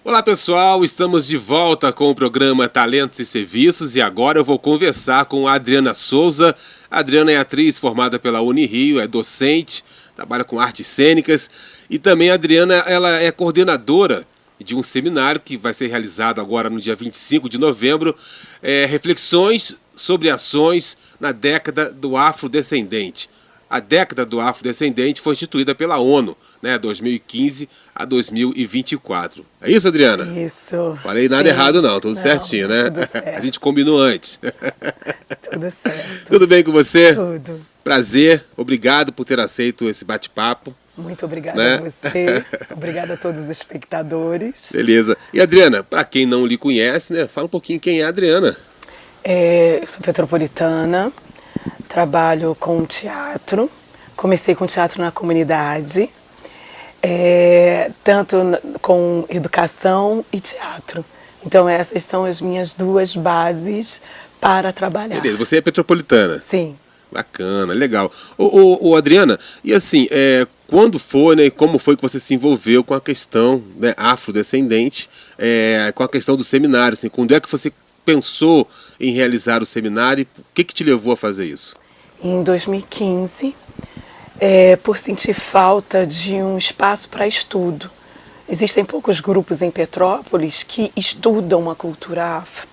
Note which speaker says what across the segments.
Speaker 1: Olá pessoal, estamos de volta com o programa Talentos e Serviços e agora eu vou conversar com a Adriana Souza. A Adriana é atriz formada pela Unirio, é docente, trabalha com artes cênicas e também a Adriana ela é coordenadora de um seminário que vai ser realizado agora no dia 25 de novembro, reflexões sobre ações na década do afrodescendente. A década do afrodescendente foi instituída pela ONU, 2015 a 2024. É isso, Adriana?
Speaker 2: Isso.
Speaker 1: Falei nada errado não, tudo certinho, né?
Speaker 2: Tudo certo.
Speaker 1: A gente combinou antes.
Speaker 2: Tudo certo.
Speaker 1: Tudo bem com você?
Speaker 2: Tudo.
Speaker 1: Prazer, obrigado por ter aceito esse bate-papo.
Speaker 2: Muito obrigada a você, obrigada a todos os espectadores.
Speaker 1: Beleza. E Adriana, para quem não lhe conhece, fala um pouquinho quem é a Adriana.
Speaker 2: Eu sou petropolitana, trabalho com teatro, comecei com teatro na comunidade, tanto com educação e teatro. Então essas são as minhas duas bases para trabalhar.
Speaker 1: Beleza, você é petropolitana?
Speaker 2: Sim.
Speaker 1: Bacana, legal. Ô Adriana, e assim, quando foi, e como foi que você se envolveu com a questão afrodescendente, com a questão do seminário? Assim, quando é que você pensou em realizar o seminário e o que te levou a fazer isso?
Speaker 2: Em 2015, por sentir falta de um espaço para estudo. Existem poucos grupos em Petrópolis que estudam a cultura afro.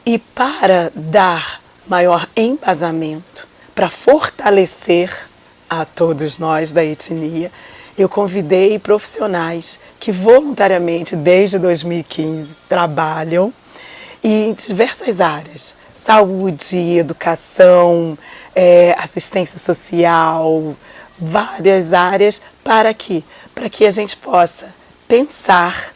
Speaker 2: E para dar maior embasamento, para fortalecer a todos nós da etnia, eu convidei profissionais que voluntariamente, desde 2015, trabalham em diversas áreas. Saúde, educação, assistência social, várias áreas, para que a gente possa pensar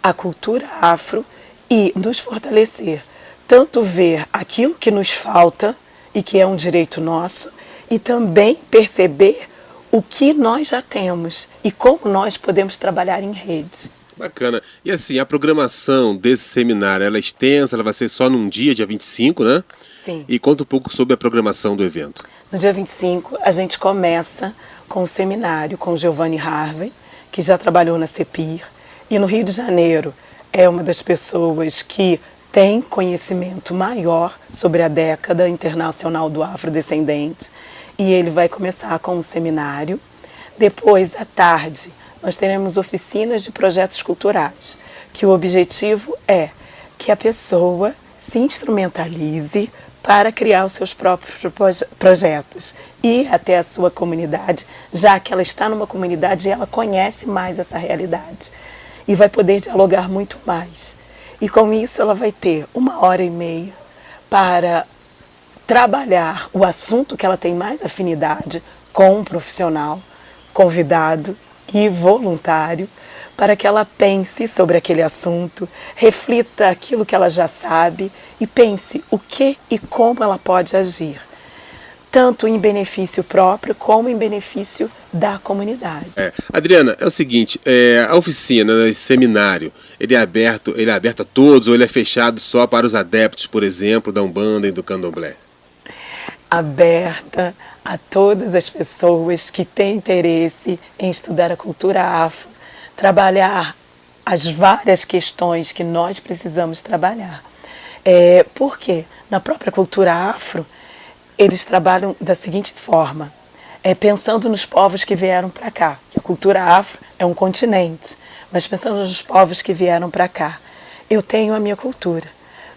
Speaker 2: a cultura afro e nos fortalecer. Tanto ver aquilo que nos falta e que é um direito nosso, e também perceber o que nós já temos e como nós podemos trabalhar em rede.
Speaker 1: Bacana. E assim, a programação desse seminário, ela é extensa, ela vai ser só num dia 25, né?
Speaker 2: Sim.
Speaker 1: E conta um pouco sobre a programação do evento.
Speaker 2: No dia 25, a gente começa com o seminário com Giovanni Harvey, que já trabalhou na CEPIR, e no Rio de Janeiro é uma das pessoas que tem conhecimento maior sobre a década internacional do afrodescendente, e ele vai começar com um seminário. Depois, à tarde, nós teremos oficinas de projetos culturais, que o objetivo é que a pessoa se instrumentalize para criar os seus próprios projetos e até a sua comunidade, já que ela está numa comunidade e ela conhece mais essa realidade e vai poder dialogar muito mais. E com isso ela vai ter 1h30 para trabalhar o assunto que ela tem mais afinidade com um profissional, convidado e voluntário, para que ela pense sobre aquele assunto, reflita aquilo que ela já sabe e pense o que e como ela pode agir, tanto em benefício próprio como em benefício da comunidade.
Speaker 1: Adriana, é o seguinte, a oficina, esse seminário, ele é aberto a todos ou ele é fechado só para os adeptos, por exemplo, da Umbanda e do Candomblé?
Speaker 2: Aberta a todas as pessoas que têm interesse em estudar a cultura afro, trabalhar as várias questões que nós precisamos trabalhar. Porque na própria cultura afro, eles trabalham da seguinte forma, pensando nos povos que vieram para cá, que a cultura afro é um continente, mas pensando nos povos que vieram para cá, eu tenho a minha cultura,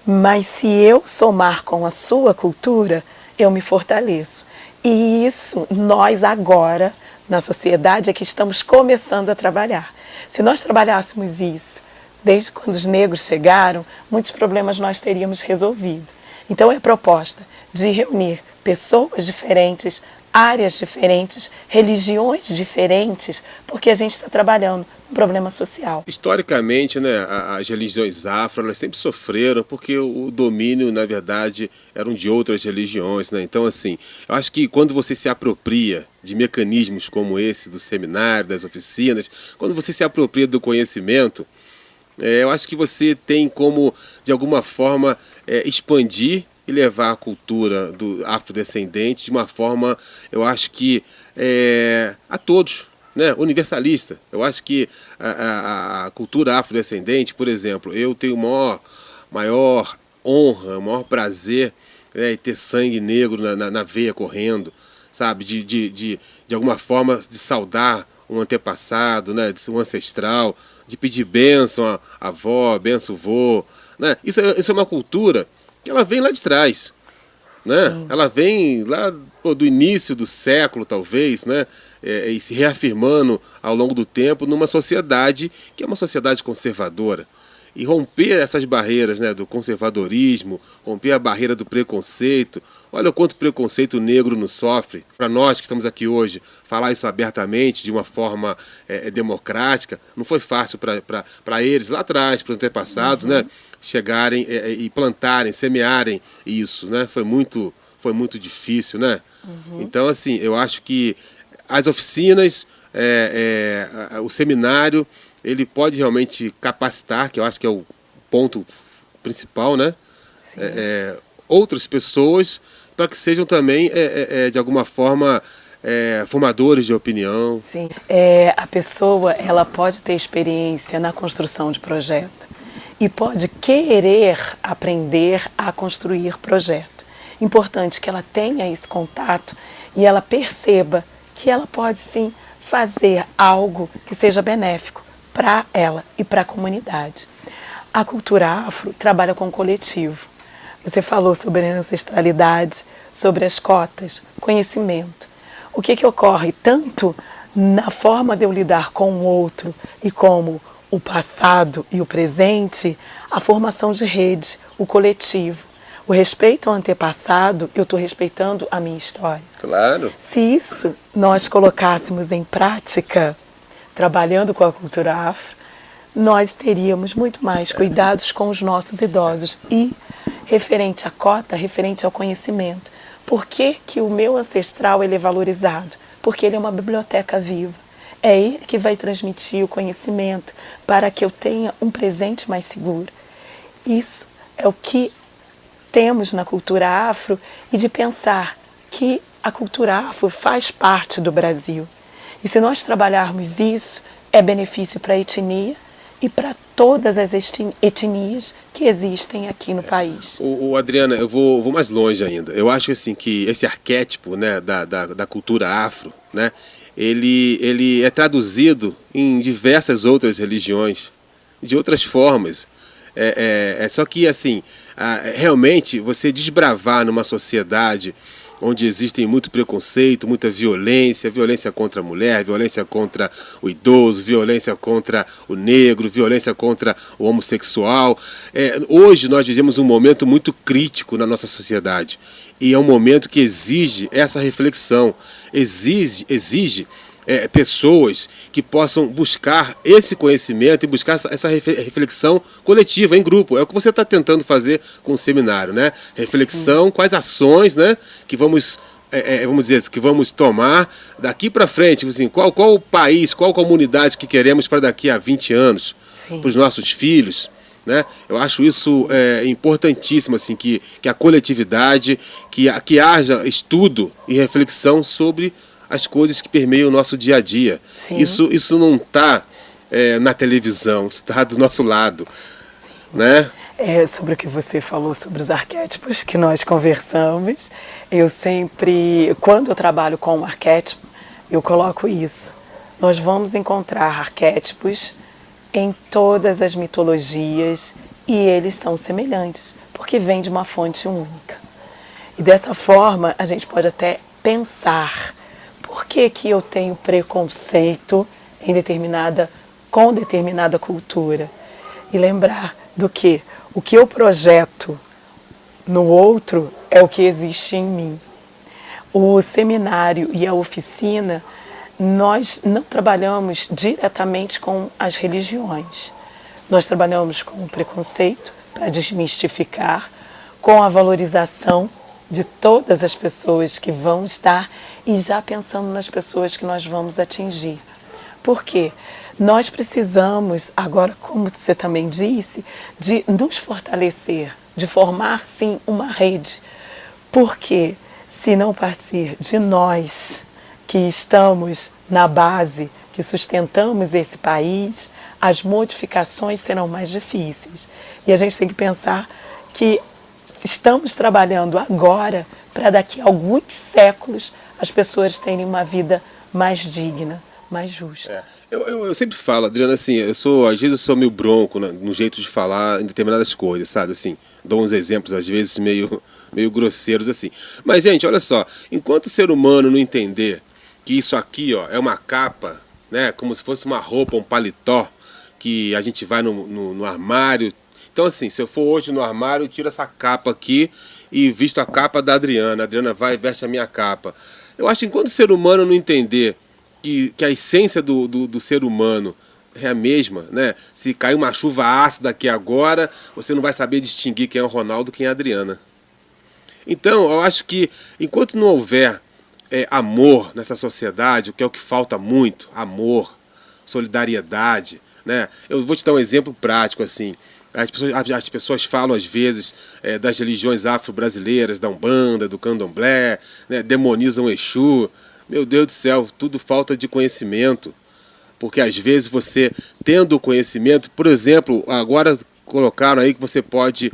Speaker 2: mas se eu somar com a sua cultura, eu me fortaleço. E isso nós agora, na sociedade, é que estamos começando a trabalhar. Se nós trabalhássemos isso desde quando os negros chegaram, muitos problemas nós teríamos resolvido. Então é a proposta de reunir pessoas diferentes, áreas diferentes, religiões diferentes, porque a gente está trabalhando um problema social.
Speaker 1: Historicamente, as religiões afro, elas sempre sofreram porque o domínio, na verdade, eram de outras religiões, Então, assim, eu acho que quando você se apropria de mecanismos como esse do seminário, das oficinas, quando você se apropria do conhecimento, eu acho que você tem como, de alguma forma, expandir e levar a cultura do afrodescendente de uma forma, eu acho que a todos, né, universalista. Eu acho que a cultura afrodescendente, por exemplo, eu tenho maior honra, maior prazer, né, em ter sangue negro na veia correndo, sabe? De alguma forma de saudar um antepassado, né, um ancestral, de pedir bênção à avó, bênção ao vô, né? Isso é uma cultura que ela vem lá de trás, né? Ela vem lá do início do século, talvez, né? E se reafirmando ao longo do tempo numa sociedade que é uma sociedade conservadora. E romper essas barreiras, né, do conservadorismo, romper a barreira do preconceito. Olha o quanto preconceito negro nos sofre. Para nós que estamos aqui hoje, falar isso abertamente, de uma forma democrática, não foi fácil para eles lá atrás, para os antepassados, né, chegarem e plantarem, semearem isso, né? Foi muito difícil, né? Então, assim, eu acho que as oficinas, o seminário, ele pode realmente capacitar, que eu acho que é o ponto principal, né? Outras pessoas para que sejam também, de alguma forma, formadores de opinião.
Speaker 2: Sim, a pessoa ela pode ter experiência na construção de projeto e pode querer aprender a construir projeto. Importante que ela tenha esse contato e ela perceba que ela pode sim fazer algo que seja benéfico para ela e para a comunidade. A cultura afro trabalha com o coletivo. Você falou sobre a ancestralidade, sobre as cotas, conhecimento. O que ocorre tanto na forma de eu lidar com o outro e como o passado e o presente, a formação de rede, o coletivo. O respeito ao antepassado, eu estou respeitando a minha história.
Speaker 1: Claro.
Speaker 2: Se isso nós colocássemos em prática, trabalhando com a cultura afro, nós teríamos muito mais cuidados com os nossos idosos. E, referente à cota, referente ao conhecimento, por que o meu ancestral ele é valorizado? Porque ele é uma biblioteca viva. É ele que vai transmitir o conhecimento para que eu tenha um presente mais seguro. Isso é o que temos na cultura afro e de pensar que a cultura afro faz parte do Brasil. E se nós trabalharmos isso, é benefício para a etnia e para todas as etnias que existem aqui no país.
Speaker 1: Adriana, eu vou mais longe ainda. Eu acho assim, que esse arquétipo, né, da cultura afro, né, ele é traduzido em diversas outras religiões, de outras formas. Só que, assim, realmente, você desbravar numa sociedade onde existem muito preconceito, muita violência, violência contra a mulher, violência contra o idoso, violência contra o negro, violência contra o homossexual. Hoje nós vivemos um momento muito crítico na nossa sociedade e é um momento que exige essa reflexão, exige pessoas que possam buscar esse conhecimento e buscar essa reflexão coletiva, em grupo. É o que você está tentando fazer com o seminário, né? Reflexão, quais ações, né, que vamos dizer, que vamos tomar daqui para frente, assim, qual o país, qual comunidade que queremos para daqui a 20 anos, para os nossos filhos, né? Eu acho isso importantíssimo, assim, que a coletividade, que haja estudo e reflexão sobre as coisas que permeiam o nosso dia a dia. Isso não está na televisão, está do nosso lado. Né?
Speaker 2: Sobre o que você falou sobre os arquétipos que nós conversamos, eu sempre, quando eu trabalho com um arquétipo, eu coloco isso. Nós vamos encontrar arquétipos em todas as mitologias e eles são semelhantes, porque vêm de uma fonte única. E dessa forma, a gente pode até pensar: por que eu tenho preconceito com determinada cultura? E lembrar do que o que eu projeto no outro é o que existe em mim. O seminário e a oficina, nós não trabalhamos diretamente com as religiões. Nós trabalhamos com o preconceito para desmistificar, com a valorização de todas as pessoas que vão estar e já pensando nas pessoas que nós vamos atingir. Por quê? Nós precisamos, agora, como você também disse, de nos fortalecer, de formar, sim, uma rede. Porque se não partir de nós, que estamos na base, que sustentamos esse país, as modificações serão mais difíceis. E a gente tem que pensar que estamos trabalhando agora para daqui a alguns séculos as pessoas terem uma vida mais digna, mais justa.
Speaker 1: Eu sempre falo, Adriana, assim, às vezes eu sou meio bronco no jeito de falar em determinadas coisas, sabe, assim, dou uns exemplos às vezes meio grosseiros assim. Mas, gente, olha só, enquanto o ser humano não entender que isso aqui, ó, é uma capa, né, como se fosse uma roupa, um paletó, que a gente vai no armário. Então, assim, se eu for hoje no armário, eu tiro essa capa aqui e visto a capa da Adriana. A Adriana vai e veste a minha capa. Eu acho que enquanto o ser humano não entender que a essência do ser humano é a mesma, né? Se cair uma chuva ácida aqui agora, você não vai saber distinguir quem é o Ronaldo e quem é a Adriana. Então, eu acho que enquanto não houver amor nessa sociedade, o que é o que falta muito, amor, solidariedade, né? Eu vou te dar um exemplo prático, assim. As pessoas falam às vezes das religiões afro-brasileiras, da Umbanda, do Candomblé, né? Demonizam o Exu. Meu Deus do céu, tudo falta de conhecimento. Porque às vezes você, tendo o conhecimento, por exemplo, agora colocaram aí que você pode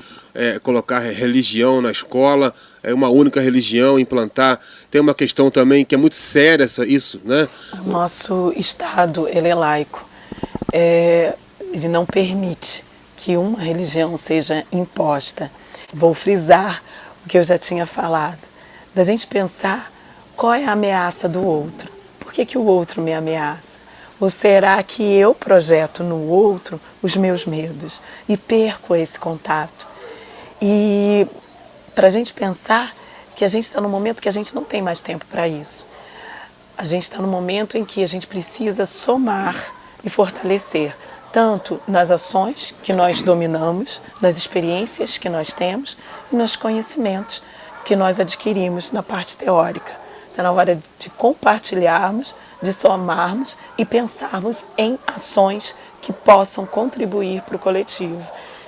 Speaker 1: colocar religião na escola, uma única religião, implantar. Tem uma questão também que é muito séria isso, né?
Speaker 2: O nosso Estado, ele é laico. Ele não permite que uma religião seja imposta. Vou frisar o que eu já tinha falado, da gente pensar qual é a ameaça do outro. Por que o outro me ameaça? Ou será que eu projeto no outro os meus medos e perco esse contato? E para a gente pensar que a gente está num momento que a gente não tem mais tempo para isso. A gente está num momento em que a gente precisa somar e fortalecer, tanto nas ações que nós dominamos, nas experiências que nós temos e nos conhecimentos que nós adquirimos na parte teórica. Está na hora de compartilharmos, de somarmos e pensarmos em ações que possam contribuir para o coletivo.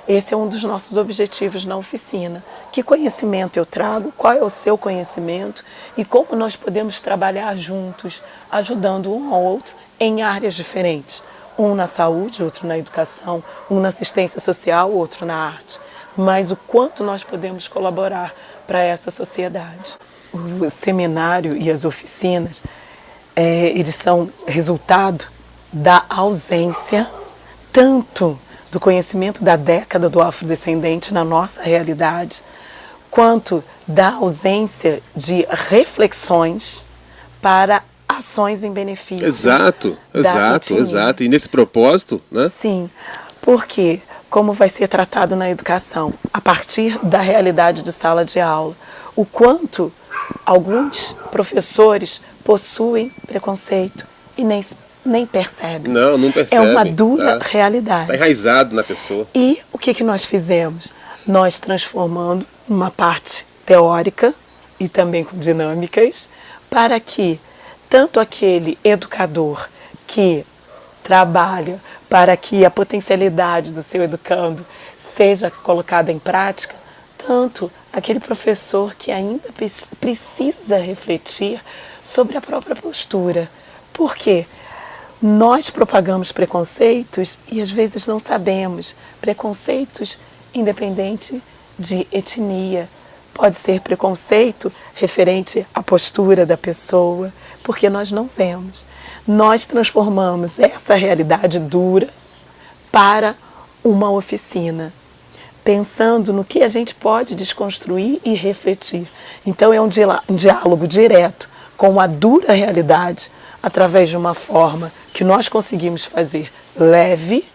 Speaker 2: Esse é um dos nossos objetivos na oficina. Que conhecimento eu trago? Qual é o seu conhecimento? E como nós podemos trabalhar juntos, ajudando um ao outro em áreas diferentes. Um na saúde, outro na educação, um na assistência social, outro na arte. Mas o quanto nós podemos colaborar para essa sociedade. O seminário e as oficinas, eles são resultado da ausência tanto do conhecimento da década do afrodescendente na nossa realidade, quanto da ausência de reflexões para ações em benefício.
Speaker 1: Exato. E nesse propósito, né?
Speaker 2: Sim, porque como vai ser tratado na educação, a partir da realidade de sala de aula, o quanto alguns professores possuem preconceito e nem percebem.
Speaker 1: Não percebem.
Speaker 2: É uma dura realidade.
Speaker 1: Está enraizado na pessoa.
Speaker 2: E o que nós fizemos? Nós transformando uma parte teórica e também com dinâmicas para que tanto aquele educador que trabalha para que a potencialidade do seu educando seja colocada em prática, tanto aquele professor que ainda precisa refletir sobre a própria postura. Por quê? Nós propagamos preconceitos e às vezes não sabemos. Preconceitos independente de etnia. Pode ser preconceito referente à postura da pessoa, porque nós não vemos. Nós transformamos essa realidade dura para uma oficina, pensando no que a gente pode desconstruir e refletir. Então é um diálogo direto com a dura realidade, através de uma forma que nós conseguimos fazer leve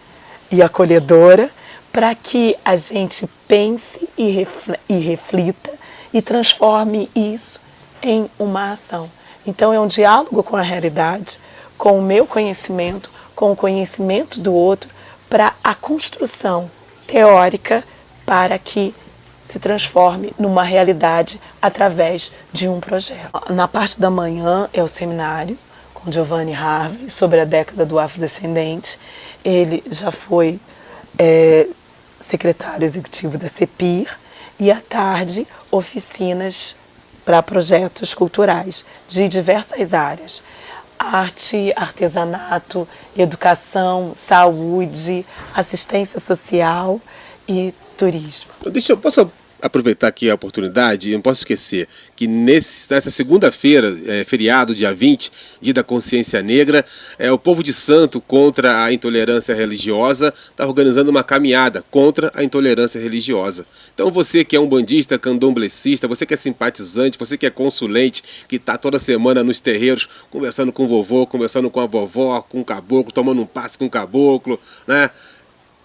Speaker 2: e acolhedora, para que a gente pense e reflita e transforme isso em uma ação. Então é um diálogo com a realidade, com o meu conhecimento, com o conhecimento do outro, para a construção teórica para que se transforme numa realidade através de um projeto. Na parte da manhã é o seminário com Giovanni Harvey sobre a década do afrodescendente. Ele já foi secretário executivo da CEPIR, e à tarde oficinas para projetos culturais de diversas áreas. arte, artesanato, educação, saúde, assistência social e turismo.
Speaker 1: Posso aproveitar aqui a oportunidade, e não posso esquecer que nessa segunda-feira, feriado, dia 20, dia da consciência negra, o Povo de Santo contra a intolerância religiosa está organizando uma caminhada contra a intolerância religiosa. Então você que é um bandista, candomblecista, você que é simpatizante, você que é consulente, que está toda semana nos terreiros conversando com o vovô, conversando com a vovó, com o caboclo, tomando um passe com o caboclo, né?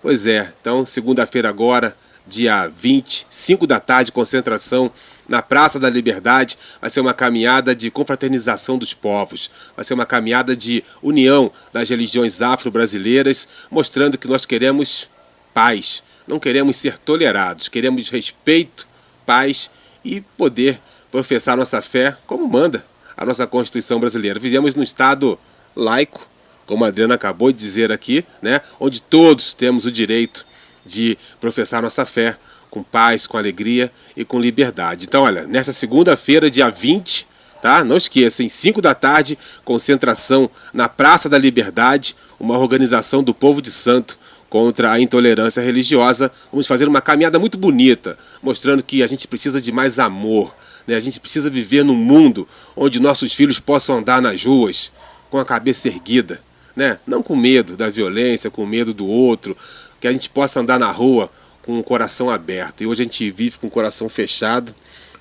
Speaker 1: Pois é, então segunda-feira agora, dia 20, 5 da tarde, concentração na Praça da Liberdade. Vai ser uma caminhada de confraternização dos povos, vai ser uma caminhada de união das religiões afro-brasileiras, mostrando que nós queremos paz, não queremos ser tolerados, queremos respeito, paz e poder professar nossa fé como manda a nossa Constituição brasileira. Vivemos num Estado laico, como a Adriana acabou de dizer aqui, né, onde todos temos o direito de professar nossa fé com paz, com alegria e com liberdade. Então, olha, nessa segunda-feira, dia 20, tá? Não esqueça, em 5 da tarde, concentração na Praça da Liberdade, uma organização do Povo de Santo contra a intolerância religiosa. Vamos fazer uma caminhada muito bonita, mostrando que a gente precisa de mais amor, né? A gente precisa viver num mundo onde nossos filhos possam andar nas ruas com a cabeça erguida, né? Não com medo da violência, com medo do outro, que a gente possa andar na rua com o coração aberto. E hoje a gente vive com o coração fechado,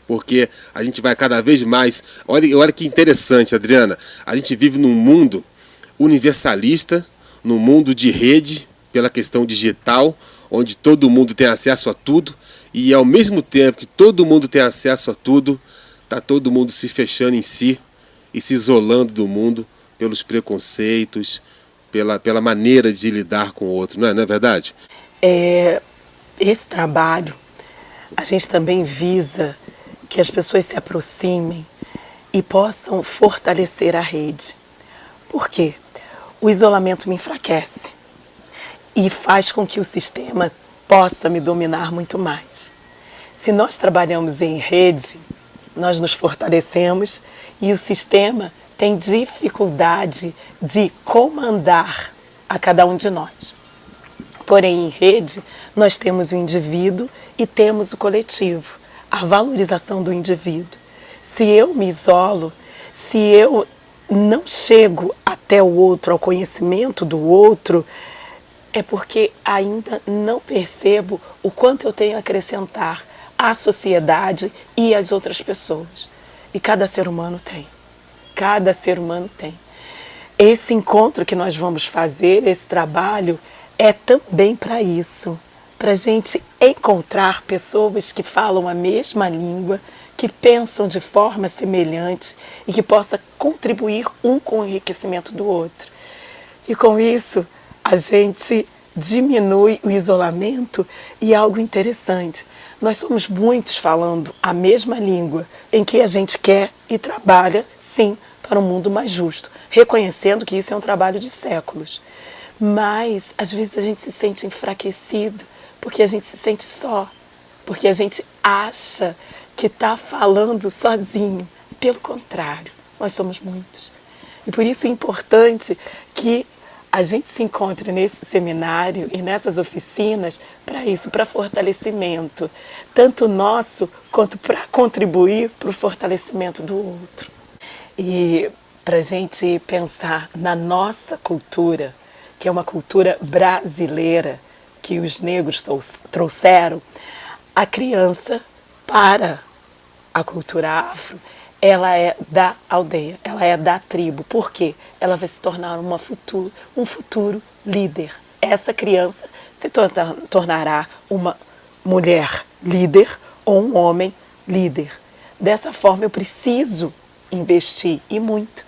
Speaker 1: porque a gente vai cada vez mais... Olha que interessante, Adriana. A gente vive num mundo universalista, num mundo de rede, pela questão digital, onde todo mundo tem acesso a tudo, e ao mesmo tempo que todo mundo tem acesso a tudo, está todo mundo se fechando em si e se isolando do mundo pelos preconceitos, pela maneira de lidar com o outro, não é verdade?
Speaker 2: Esse trabalho, a gente também visa que as pessoas se aproximem e possam fortalecer a rede. Por quê? O isolamento me enfraquece e faz com que o sistema possa me dominar muito mais. Se nós trabalhamos em rede, nós nos fortalecemos e o sistema tem dificuldade de comandar a cada um de nós. Porém, em rede, nós temos o indivíduo e temos o coletivo, a valorização do indivíduo. Se eu me isolo, se eu não chego até o outro, ao conhecimento do outro, é porque ainda não percebo o quanto eu tenho a acrescentar à sociedade e às outras pessoas. E cada ser humano tem. Cada ser humano tem. Esse encontro que nós vamos fazer, esse trabalho, é também para isso. Para a gente encontrar pessoas que falam a mesma língua, que pensam de forma semelhante e que possa contribuir um com o enriquecimento do outro. E com isso, a gente diminui o isolamento e algo interessante. Nós somos muitos falando a mesma língua em que a gente quer e trabalha, sim, para um mundo mais justo, reconhecendo que isso é um trabalho de séculos. Mas, às vezes, a gente se sente enfraquecido, porque a gente se sente só, porque a gente acha que está falando sozinho. Pelo contrário, nós somos muitos. E por isso é importante que a gente se encontre nesse seminário e nessas oficinas para isso, para fortalecimento, tanto nosso quanto para contribuir para o fortalecimento do outro. E para a gente pensar na nossa cultura, que é uma cultura brasileira que os negros trouxeram, a criança para a cultura afro, ela é da aldeia, ela é da tribo. Por quê? Ela vai se tornar um futuro líder. Essa criança se tornará uma mulher líder ou um homem líder. Dessa forma, eu preciso investir, e muito,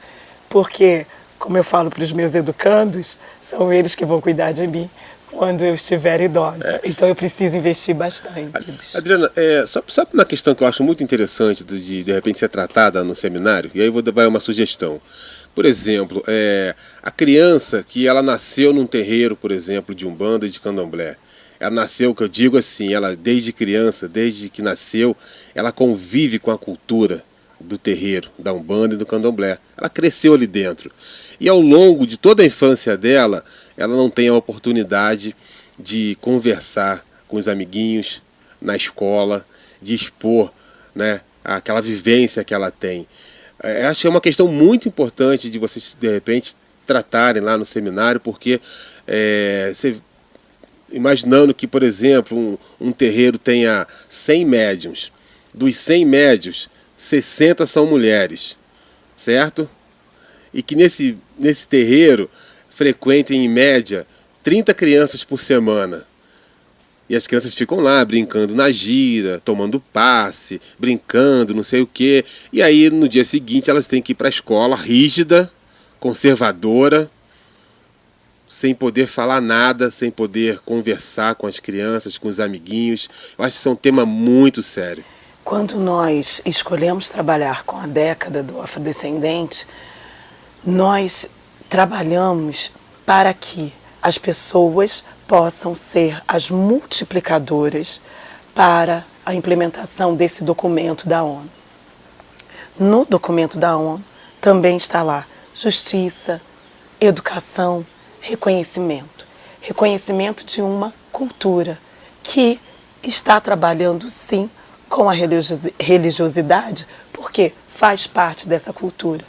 Speaker 2: porque, como eu falo para os meus educandos, são eles que vão cuidar de mim quando eu estiver idosa. Então eu preciso investir bastante.
Speaker 1: Adriana, só uma questão que eu acho muito interessante de repente ser tratada no seminário, e aí vou dar uma sugestão. Por exemplo, a criança que ela nasceu num terreiro, por exemplo, de Umbanda e de Candomblé, ela nasceu, que eu digo assim, ela desde criança, desde que nasceu, ela convive com a cultura do terreiro, da Umbanda e do Candomblé. Ela cresceu ali dentro. E ao longo de toda a infância dela, ela não tem a oportunidade de conversar com os amiguinhos na escola, de expor, né, aquela vivência que ela tem. Acho que é uma questão muito importante de vocês, de repente, tratarem lá no seminário, porque você, imaginando que, por exemplo, um terreiro tenha 100 médiuns, dos 100 médiuns, 60 são mulheres, certo? E que nesse terreiro frequentem, em média, 30 crianças por semana. E as crianças ficam lá brincando na gira, tomando passe, brincando, não sei o quê. E aí, no dia seguinte, elas têm que ir para a escola rígida, conservadora, sem poder falar nada, sem poder conversar com as crianças, com os amiguinhos. Eu acho que isso é um tema muito sério.
Speaker 2: Quando nós escolhemos trabalhar com a década do afrodescendente, nós trabalhamos para que as pessoas possam ser as multiplicadoras para a implementação desse documento da ONU. No documento da ONU também está lá justiça, educação, reconhecimento. Reconhecimento de uma cultura que está trabalhando, sim, com a religiosidade, porque faz parte dessa cultura.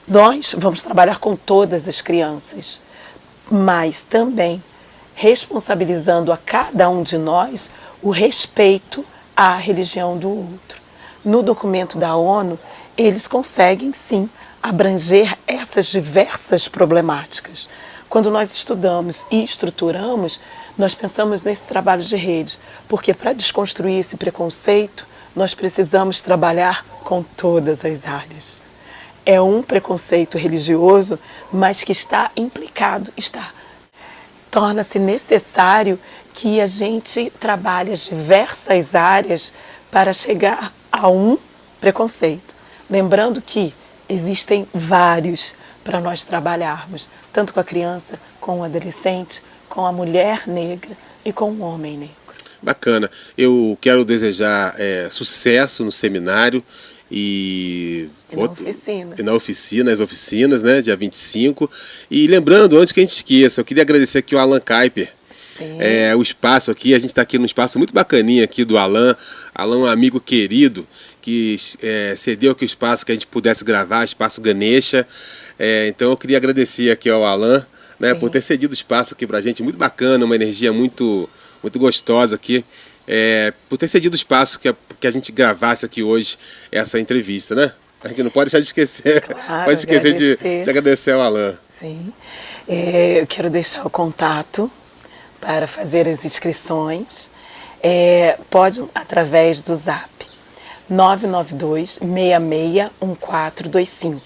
Speaker 2: Nós vamos trabalhar com todas as crianças, mas também responsabilizando a cada um de nós o respeito à religião do outro. No documento da ONU, eles conseguem, sim, abranger essas diversas problemáticas. Quando nós estudamos e estruturamos, nós pensamos nesse trabalho de rede, porque para desconstruir esse preconceito, nós precisamos trabalhar com todas as áreas. É um preconceito religioso, mas que está implicado, torna-se necessário que a gente trabalhe as diversas áreas para chegar a um preconceito. Lembrando que existem vários para nós trabalharmos, tanto com a criança, com o adolescente, com a mulher negra e com o homem negro.
Speaker 1: Bacana. Eu quero desejar sucesso no seminário e na oficina, nas oficinas, né, dia 25. E lembrando, antes que a gente esqueça, eu queria agradecer aqui o Alan Kuyper. O espaço aqui, a gente está aqui num espaço muito bacaninha aqui do Alan. Alan é um amigo querido que cedeu aqui o espaço que a gente pudesse gravar, espaço Ganesha. Então eu queria agradecer aqui ao Alan, né, por ter cedido o espaço aqui pra gente, muito bacana, uma energia muito gostosa aqui, por ter cedido o espaço que a gente gravasse aqui hoje essa entrevista, né? A gente não pode deixar de esquecer,
Speaker 2: claro,
Speaker 1: pode esquecer de agradecer ao Alan.
Speaker 2: Sim, eu quero deixar o contato para fazer as inscrições, pode através do Zap 992-661425.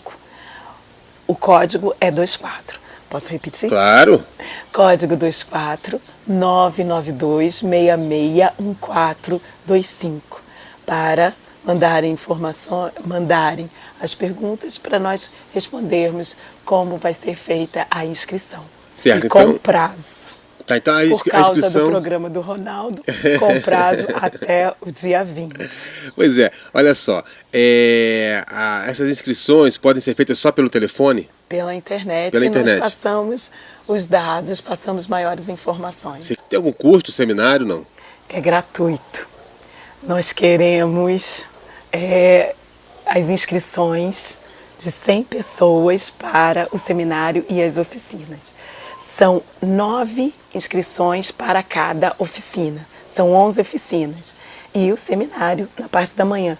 Speaker 2: O código é 24. Posso repetir?
Speaker 1: Claro.
Speaker 2: Código 24 992-661425 para mandarem mandarem as perguntas para nós respondermos como vai ser feita a inscrição.
Speaker 1: Certo,
Speaker 2: e com
Speaker 1: então,
Speaker 2: prazo.
Speaker 1: Tá, então a
Speaker 2: Por causa
Speaker 1: inscrição...
Speaker 2: do programa do Ronaldo, com prazo até o dia 20.
Speaker 1: Pois olha só, essas inscrições podem ser feitas só pelo telefone?
Speaker 2: Pela internet.
Speaker 1: Pela internet.
Speaker 2: Nós passamos os dados, passamos maiores informações.
Speaker 1: Você tem algum custo o seminário, não?
Speaker 2: É gratuito. Nós queremos as inscrições de 100 pessoas para o seminário e as oficinas. São 9 inscrições para cada oficina. São 11 oficinas. E o seminário na parte da manhã.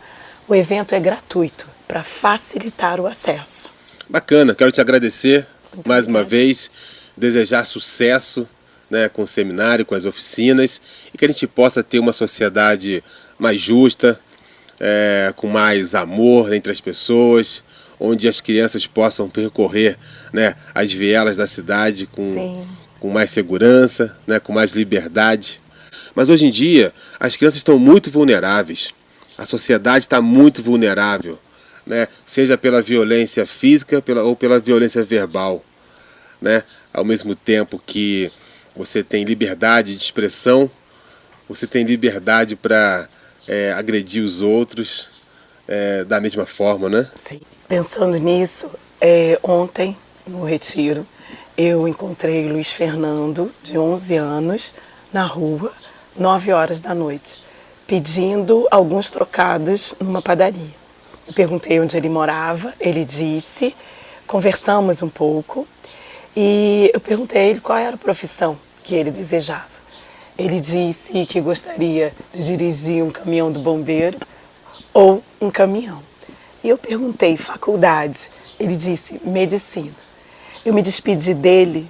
Speaker 2: O evento é gratuito para facilitar o acesso.
Speaker 1: Bacana, quero te agradecer mais uma vez, desejar sucesso, né, com o seminário, com as oficinas, e que a gente possa ter uma sociedade mais justa, com mais amor entre as pessoas, onde as crianças possam percorrer, né, as vielas da cidade com mais segurança, né, com mais liberdade. Mas hoje em dia as crianças estão muito vulneráveis, a sociedade está muito vulnerável, né, seja pela violência física ou pela violência verbal, né, ao mesmo tempo que você tem liberdade de expressão, você tem liberdade para agredir os outros, da mesma forma, né?
Speaker 2: Sim. Pensando nisso, ontem, no retiro, eu encontrei Luiz Fernando, de 11 anos, na rua, 9 horas da noite, pedindo alguns trocados numa padaria. Eu perguntei onde ele morava, ele disse, conversamos um pouco e eu perguntei a ele qual era a profissão que ele desejava. Ele disse que gostaria de dirigir um caminhão do bombeiro ou um caminhão. E eu perguntei, faculdade? Ele disse, medicina. Eu me despedi dele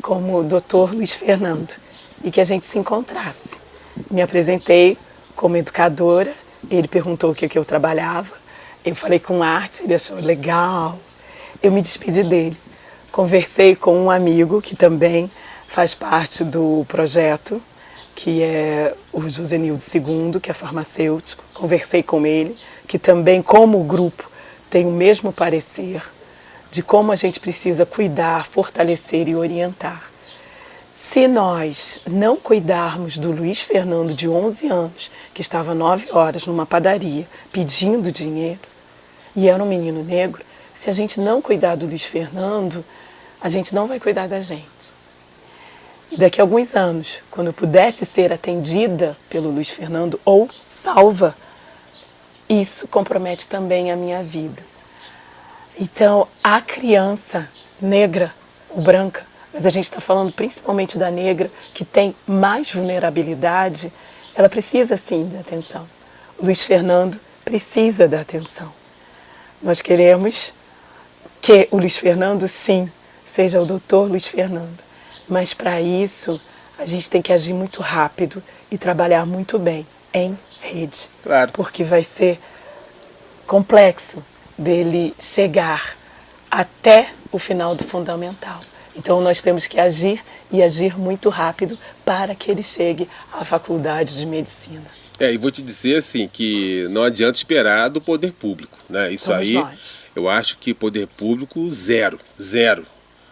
Speaker 2: como Dr. Luiz Fernando e que a gente se encontrasse. Me apresentei como educadora, ele perguntou o que eu trabalhava, eu falei com arte, ele achou legal. Eu me despedi dele, conversei com um amigo que também faz parte do projeto, que é o Josenildo II, que é farmacêutico. Conversei com ele, que também, como grupo, tem o mesmo parecer de como a gente precisa cuidar, fortalecer e orientar. Se nós não cuidarmos do Luiz Fernando, de 11 anos, que estava 9 horas numa padaria pedindo dinheiro, e era um menino negro, se a gente não cuidar do Luiz Fernando, a gente não vai cuidar da gente. E daqui a alguns anos, quando eu pudesse ser atendida pelo Luiz Fernando ou salva, isso compromete também a minha vida. Então, a criança negra ou branca, mas a gente está falando principalmente da negra, que tem mais vulnerabilidade, ela precisa sim da atenção. O Luiz Fernando precisa da atenção. Nós queremos que o Luiz Fernando, sim, seja o doutor Luiz Fernando. Mas para isso, a gente tem que agir muito rápido e trabalhar muito bem em rede.
Speaker 1: Claro.
Speaker 2: Porque vai ser complexo dele chegar até o final do fundamental. Então nós temos que agir e agir muito rápido para que ele chegue à faculdade de medicina.
Speaker 1: E vou te dizer assim, que não adianta esperar do poder público, né? Isso
Speaker 2: Somos
Speaker 1: aí,
Speaker 2: nós.
Speaker 1: eu acho que poder público, zero.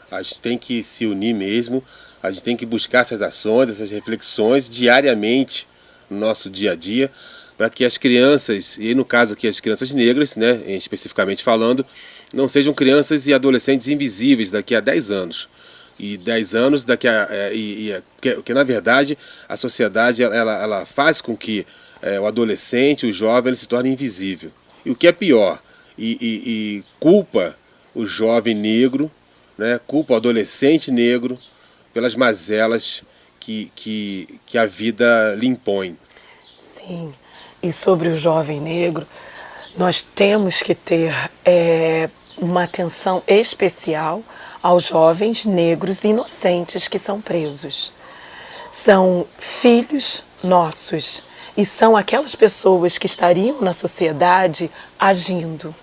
Speaker 1: A gente tem que se unir mesmo, a gente tem que buscar essas ações, essas reflexões diariamente no nosso dia a dia, para que as crianças, e no caso aqui as crianças negras, né, especificamente falando, não sejam crianças e adolescentes invisíveis daqui a 10 anos. E 10 anos, porque na verdade a sociedade ela faz com que o adolescente, o jovem, ele se torne invisível. E o que é pior, culpa o jovem negro, né, culpa o adolescente negro pelas mazelas que a vida lhe impõe.
Speaker 2: Sim, e sobre o jovem negro, nós temos que ter uma atenção especial aos jovens negros inocentes que são presos. São filhos nossos e são aquelas pessoas que estariam na sociedade agindo.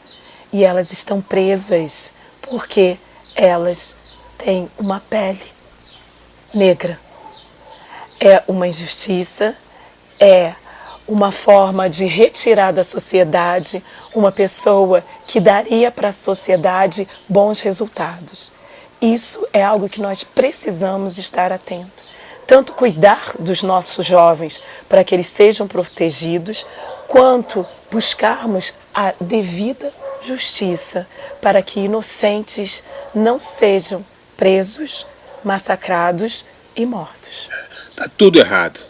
Speaker 2: E elas estão presas porque elas têm uma pele negra. É uma injustiça, é uma forma de retirar da sociedade uma pessoa que daria para a sociedade bons resultados. Isso é algo que nós precisamos estar atentos. Tanto cuidar dos nossos jovens para que eles sejam protegidos, quanto buscarmos a devida justiça para que inocentes não sejam presos, massacrados e mortos.
Speaker 1: Tá tudo errado,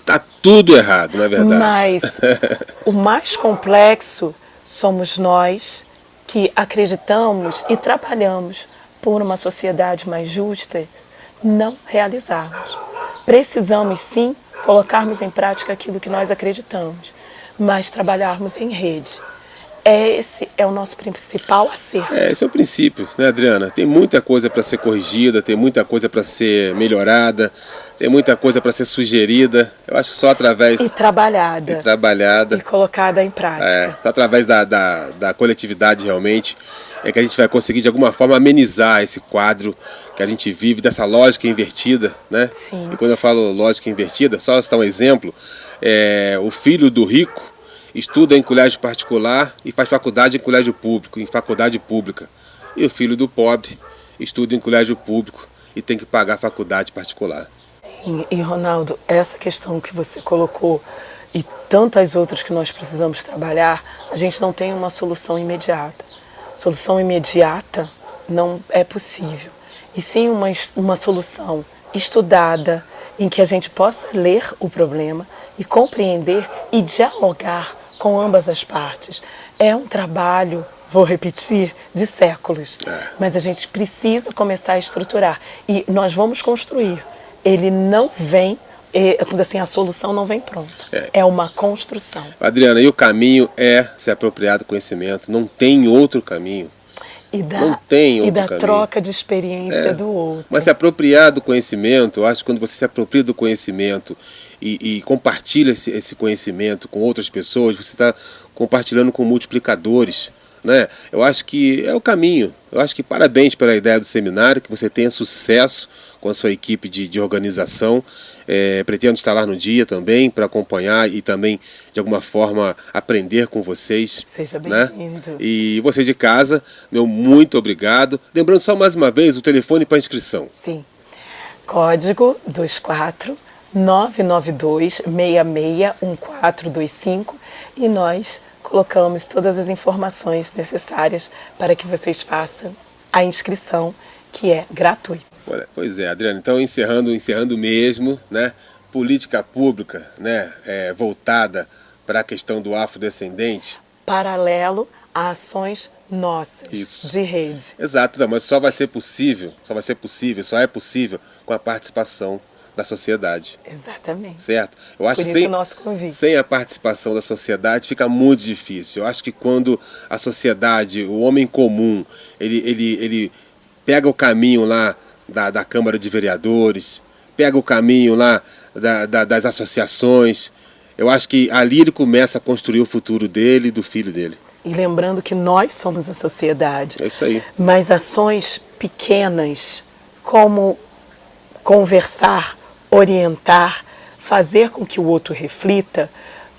Speaker 1: não é verdade?
Speaker 2: Mas o mais complexo somos nós que acreditamos e trabalhamos por uma sociedade mais justa, não realizarmos. Precisamos sim colocarmos em prática aquilo que nós acreditamos, mas trabalharmos em rede. Esse é o nosso principal acerto.
Speaker 1: Esse é o princípio, né, Adriana? Tem muita coisa para ser corrigida, tem muita coisa para ser melhorada, tem muita coisa para ser sugerida. Eu acho que só através...
Speaker 2: E trabalhada. E colocada em prática.
Speaker 1: Só através da coletividade, realmente, é que a gente vai conseguir, de alguma forma, amenizar esse quadro que a gente vive, dessa lógica invertida, né?
Speaker 2: Sim.
Speaker 1: E quando eu falo lógica invertida, só citar um exemplo, o filho do rico estuda em colégio particular e faz faculdade em colégio público, em faculdade pública. E o filho do pobre estuda em colégio público e tem que pagar faculdade particular.
Speaker 2: E Ronaldo, essa questão que você colocou, e tantas outras que nós precisamos trabalhar, a gente não tem uma solução imediata. Solução imediata não é possível. E sim uma solução estudada, em que a gente possa ler o problema e compreender e dialogar com ambas as partes. É um trabalho, vou repetir, de séculos, mas a gente precisa começar a estruturar e nós vamos construir. Ele não vem, assim, a solução não vem pronta, é uma construção.
Speaker 1: Adriana, e o caminho é se apropriar do conhecimento, não tem outro caminho.
Speaker 2: E da troca de experiência do outro.
Speaker 1: Mas se apropriar do conhecimento, eu acho que quando você se apropria do conhecimento e compartilha esse conhecimento com outras pessoas, você está compartilhando com multiplicadores, né? Eu acho que é o caminho. Eu acho que parabéns pela ideia do seminário, que você tenha sucesso com a sua equipe de organização. Pretendo estar lá no dia também para acompanhar e também, de alguma forma, aprender com vocês.
Speaker 2: Seja bem-vindo.
Speaker 1: Né? E você de casa, meu muito obrigado. Lembrando só mais uma vez o telefone para inscrição.
Speaker 2: Sim. Código 24 992 661425 e nós colocamos todas as informações necessárias para que vocês façam a inscrição, que é gratuita.
Speaker 1: Olha, pois é, Adriana, então encerrando mesmo, né? Política pública, né? Voltada para a questão do afrodescendente.
Speaker 2: Paralelo a ações nossas, de rede.
Speaker 1: Exato, não, mas só é possível com a participação da sociedade.
Speaker 2: Exatamente.
Speaker 1: Certo? Eu acho
Speaker 2: que
Speaker 1: sem a participação da sociedade fica muito difícil. Eu acho que quando a sociedade, o homem comum, ele pega o caminho lá da Câmara de Vereadores, pega o caminho lá das associações, eu acho que ali ele começa a construir o futuro dele e do filho dele.
Speaker 2: E lembrando que nós somos a sociedade.
Speaker 1: É isso aí.
Speaker 2: Mas ações pequenas, como conversar, orientar, fazer com que o outro reflita,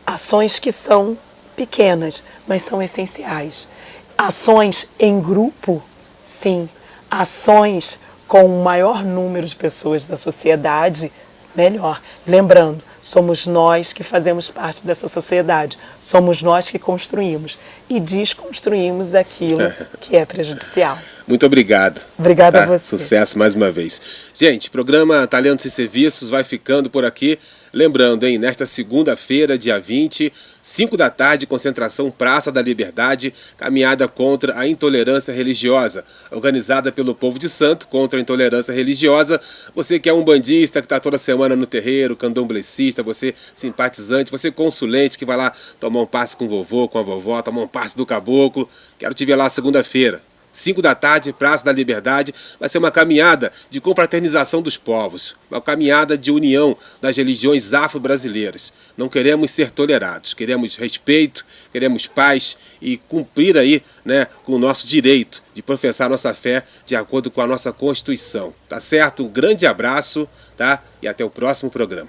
Speaker 2: ações que são pequenas, mas são essenciais. Ações em grupo, sim. Ações com o maior número de pessoas da sociedade, melhor. Lembrando, somos nós que fazemos parte dessa sociedade, somos nós que construímos e desconstruímos aquilo que é prejudicial.
Speaker 1: Muito obrigado.
Speaker 2: Obrigada a você.
Speaker 1: Sucesso mais uma vez. Gente, programa Talentos e Serviços vai ficando por aqui. Lembrando, hein, nesta segunda-feira, dia 20, 5 da tarde, concentração Praça da Liberdade, caminhada contra a intolerância religiosa, organizada pelo Povo de Santo contra a intolerância religiosa. Você que é umbandista, que está toda semana no terreiro, candomblessista, você simpatizante, você consulente que vai lá tomar um passe com o vovô, com a vovó, tomar um passe do caboclo. Quero te ver lá segunda-feira. 5 da tarde, Praça da Liberdade, vai ser uma caminhada de confraternização dos povos, uma caminhada de união das religiões afro-brasileiras. Não queremos ser tolerados, queremos respeito, queremos paz e cumprir aí, né, com o nosso direito de professar nossa fé de acordo com a nossa Constituição. Tá certo? Um grande abraço, tá? E até o próximo programa.